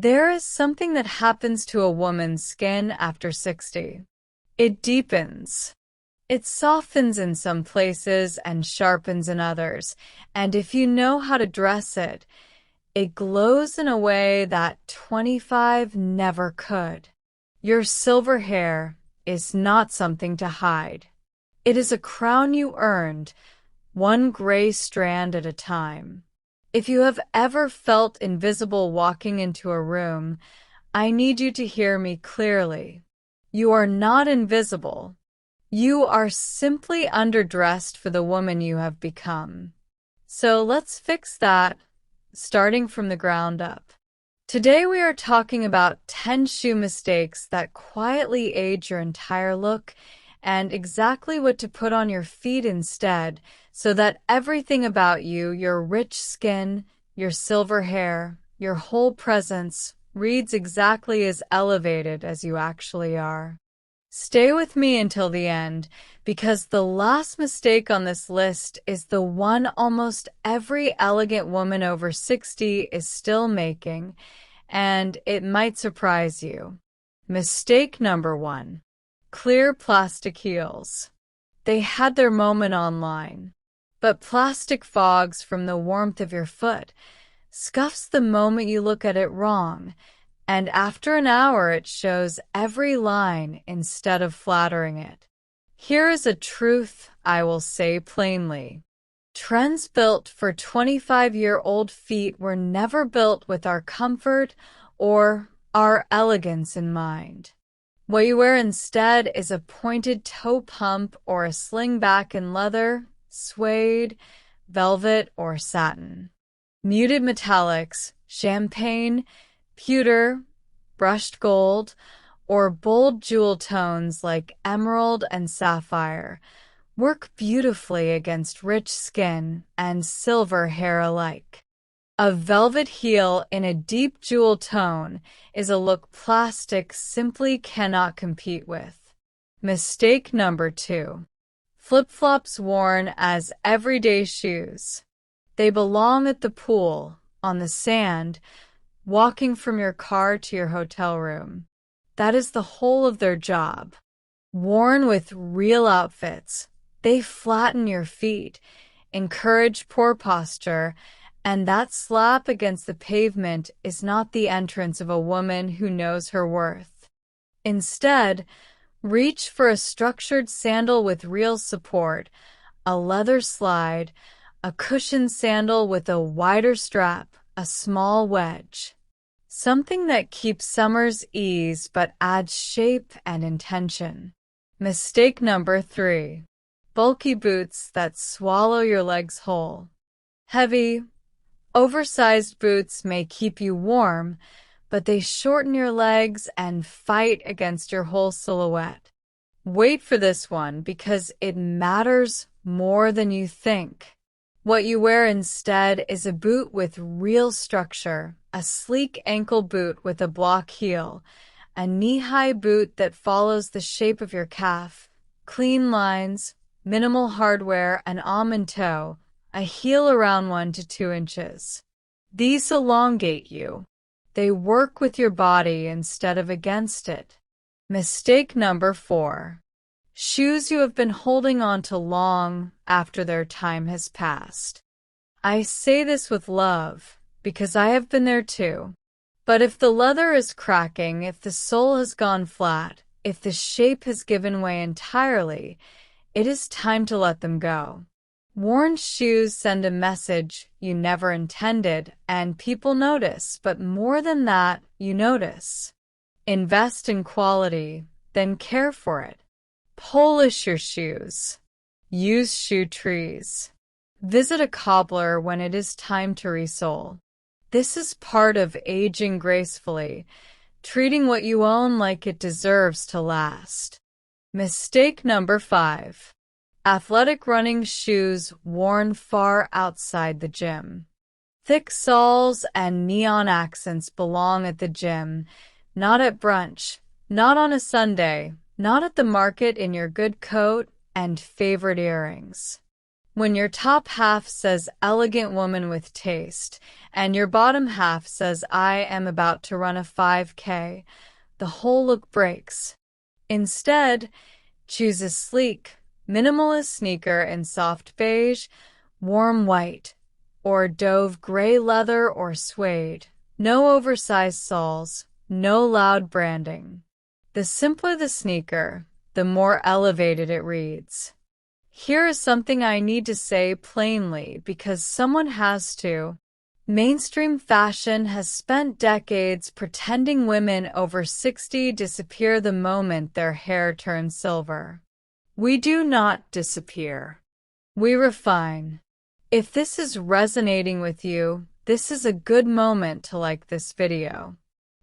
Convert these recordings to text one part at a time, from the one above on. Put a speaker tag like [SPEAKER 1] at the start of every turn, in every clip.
[SPEAKER 1] There is something that happens to a woman's skin after 60. It deepens. It softens in some places and sharpens in others, and if you know how to dress it, it glows in a way that 25 never could. Your silver hair is not something to hide. It is a crown you earned, one gray strand at a time. If you have ever felt invisible walking into a room, I need you to hear me clearly. You are not invisible. You are simply underdressed for the woman you have become. So let's fix that, starting from the ground up. Today we are talking about 10 shoe mistakes that quietly age your entire look and exactly what to put on your feet instead so that everything about you, your rich skin, your silver hair, your whole presence, reads exactly as elevated as you actually are. Stay with me until the end, because the last mistake on this list is the one almost every elegant woman over 60 is still making, and it might surprise you. Mistake number 1. Clear plastic heels. They had their moment online, but plastic fogs from the warmth of your foot scuffs the moment you look at it wrong, and after an hour it shows every line instead of flattering it. Here is a truth I will say plainly. Trends built for 25-year-old feet were never built with our comfort or our elegance in mind. What you wear instead is a pointed toe pump or a sling back in leather, suede, velvet, or satin. Muted metallics, champagne, pewter, brushed gold, or bold jewel tones like emerald and sapphire work beautifully against rich skin and silver hair alike. A velvet heel in a deep jewel tone is a look plastic simply cannot compete with. Mistake number 2. Flip-flops worn as everyday shoes. They belong at the pool, on the sand, walking from your car to your hotel room. That is the whole of their job. Worn with real outfits, they flatten your feet, encourage poor posture, and that slap against the pavement is not the entrance of a woman who knows her worth. Instead, reach for a structured sandal with real support, a leather slide, a cushioned sandal with a wider strap, a small wedge. Something that keeps summer's ease but adds shape and intention. Mistake number 3. Bulky boots that swallow your legs whole. Heavy, oversized boots may keep you warm, but they shorten your legs and fight against your whole silhouette. Wait for this one because it matters more than you think. What you wear instead is a boot with real structure, a sleek ankle boot with a block heel, a knee-high boot that follows the shape of your calf, clean lines, minimal hardware, an almond toe, a heel around 1 to 2 inches. These elongate you. They work with your body instead of against it. Mistake number 4. Shoes you have been holding on to long after their time has passed. I say this with love, because I have been there too. But if the leather is cracking, if the sole has gone flat, if the shape has given way entirely, it is time to let them go. Worn shoes send a message you never intended, and people notice, but more than that, you notice. Invest in quality, then care for it. Polish your shoes. Use shoe trees. Visit a cobbler when it is time to resole. This is part of aging gracefully, treating what you own like it deserves to last. Mistake number 5. Athletic running shoes worn far outside the gym. Thick soles and neon accents belong at the gym, not at brunch, not on a Sunday, not at the market in your good coat and favorite earrings. When your top half says elegant woman with taste, and your bottom half says I am about to run a 5K, the whole look breaks. Instead, choose a sleek, minimalist sneaker in soft beige, warm white, or dove gray leather or suede. No oversized soles, no loud branding. The simpler the sneaker, the more elevated it reads. Here is something I need to say plainly because someone has to. Mainstream fashion has spent decades pretending women over 60 disappear the moment their hair turns silver. We do not disappear. We refine. If this is resonating with you, this is a good moment to like this video.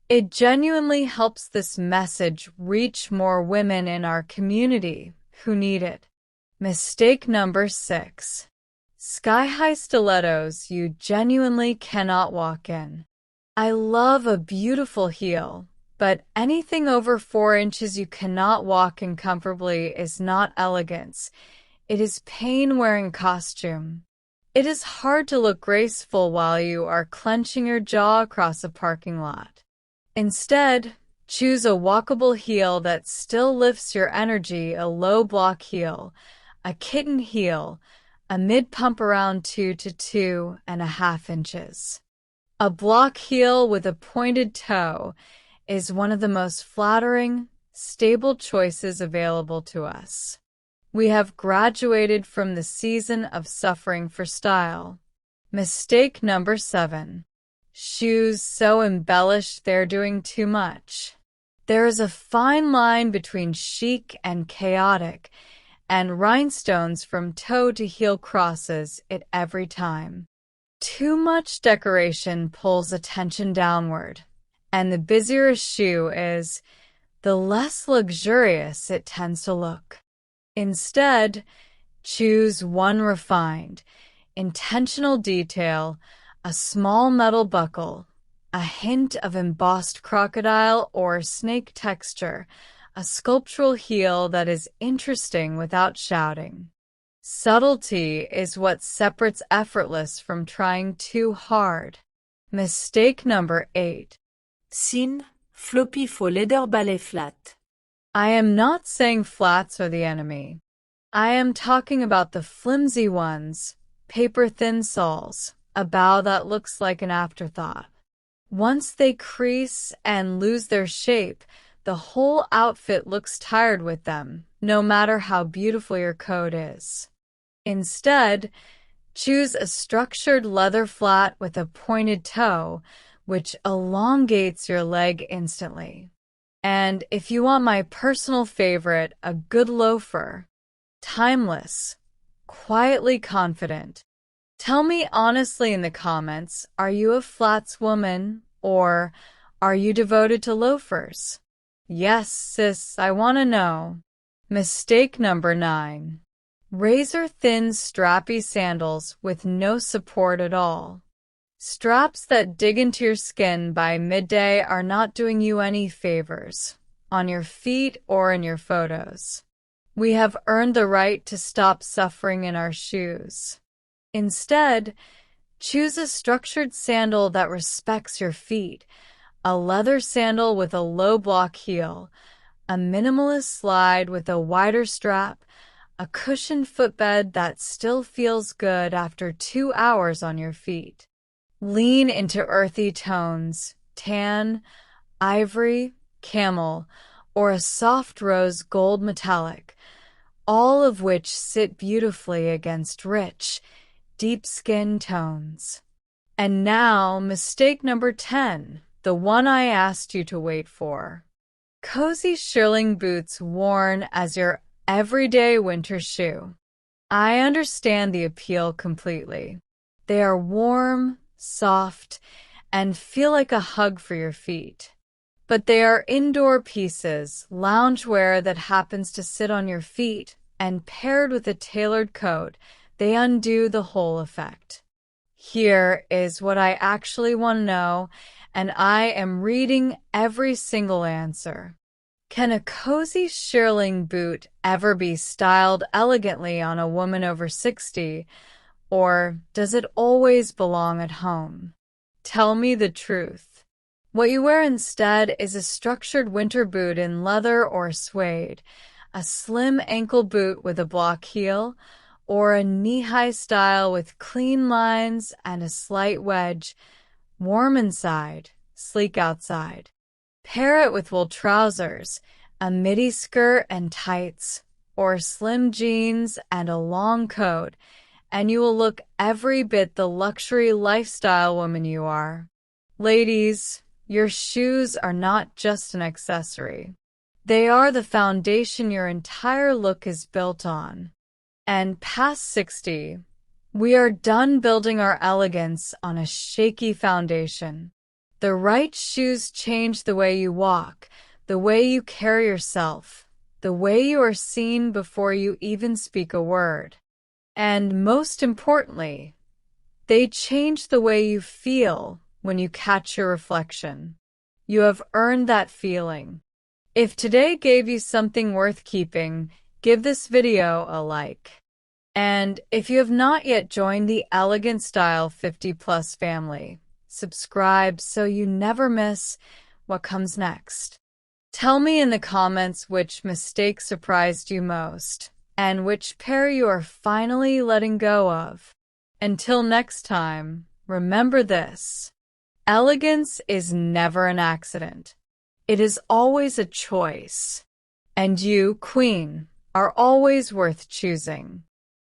[SPEAKER 1] It genuinely helps this message reach more women in our community who need it. Mistake number 6. Sky-high stilettos you genuinely cannot walk in. I love a beautiful heel, but anything over 4 inches you cannot walk in comfortably is not elegance. It is pain-wearing costume. It is hard to look graceful while you are clenching your jaw across a parking lot. Instead, choose a walkable heel that still lifts your energy, a low block heel, a kitten heel, a mid-pump around 2 to 2.5 inches. A block heel with a pointed toe is one of the most flattering, stable choices available to us. We have graduated from the season of suffering for style. Mistake number 7. Shoes so embellished they're doing too much. There is a fine line between chic and chaotic, and rhinestones from toe to heel crosses it every time. Too much decoration pulls attention downward, and the busier a shoe is, the less luxurious it tends to look. Instead, choose one refined, intentional detail, a small metal buckle, a hint of embossed crocodile or snake texture, a sculptural heel that is interesting without shouting. Subtlety is what separates effortless from trying too hard. Mistake number 8.
[SPEAKER 2] Thin, floppy faux leather ballet flat.
[SPEAKER 1] I am not saying flats are the enemy. I am talking about the flimsy ones, paper-thin soles, a bow that looks like an afterthought. Once they crease and lose their shape, the whole outfit looks tired with them, no matter how beautiful your coat is. Instead, choose a structured leather flat with a pointed toe, which elongates your leg instantly. And if you want my personal favorite, a good loafer. Timeless, quietly confident. Tell me honestly in the comments, are you a flats woman or are you devoted to loafers? Yes, sis, I want to know. Mistake number 9. Razor-thin strappy sandals with no support at all. Straps that dig into your skin by midday are not doing you any favors, on your feet or in your photos. We have earned the right to stop suffering in our shoes. Instead, choose a structured sandal that respects your feet, a leather sandal with a low block heel, a minimalist slide with a wider strap, a cushioned footbed that still feels good after 2 hours on your feet. Lean into earthy tones, tan, ivory, camel, or a soft rose gold metallic, all of which sit beautifully against rich, deep skin tones. And now, mistake number 10, the one I asked you to wait for. Cozy shearling boots worn as your everyday winter shoe. I understand the appeal completely. They are warm, soft, and feel like a hug for your feet. But they are indoor pieces, loungewear that happens to sit on your feet, and paired with a tailored coat, they undo the whole effect. Here is what I actually want to know, and I am reading every single answer. Can a cozy shearling boot ever be styled elegantly on a woman over 60, or does it always belong at home? Tell me the truth. What you wear instead is a structured winter boot in leather or suede, a slim ankle boot with a block heel, or a knee-high style with clean lines and a slight wedge, warm inside, sleek outside. Pair it with wool trousers, a midi skirt and tights, or slim jeans and a long coat, and you will look every bit the luxury lifestyle woman you are. Ladies, your shoes are not just an accessory. They are the foundation your entire look is built on. And past 60, we are done building our elegance on a shaky foundation. The right shoes change the way you walk, the way you carry yourself, the way you are seen before you even speak a word. And most importantly, they change the way you feel when you catch your reflection. You have earned that feeling. If today gave you something worth keeping, give this video a like. And if you have not yet joined the Elegant Style 50 Plus family, subscribe so you never miss what comes next. Tell me in the comments which mistake surprised you most, and which pair you are finally letting go of. Until next time, remember this: elegance is never an accident. It is always a choice. And you, Queen, are always worth choosing.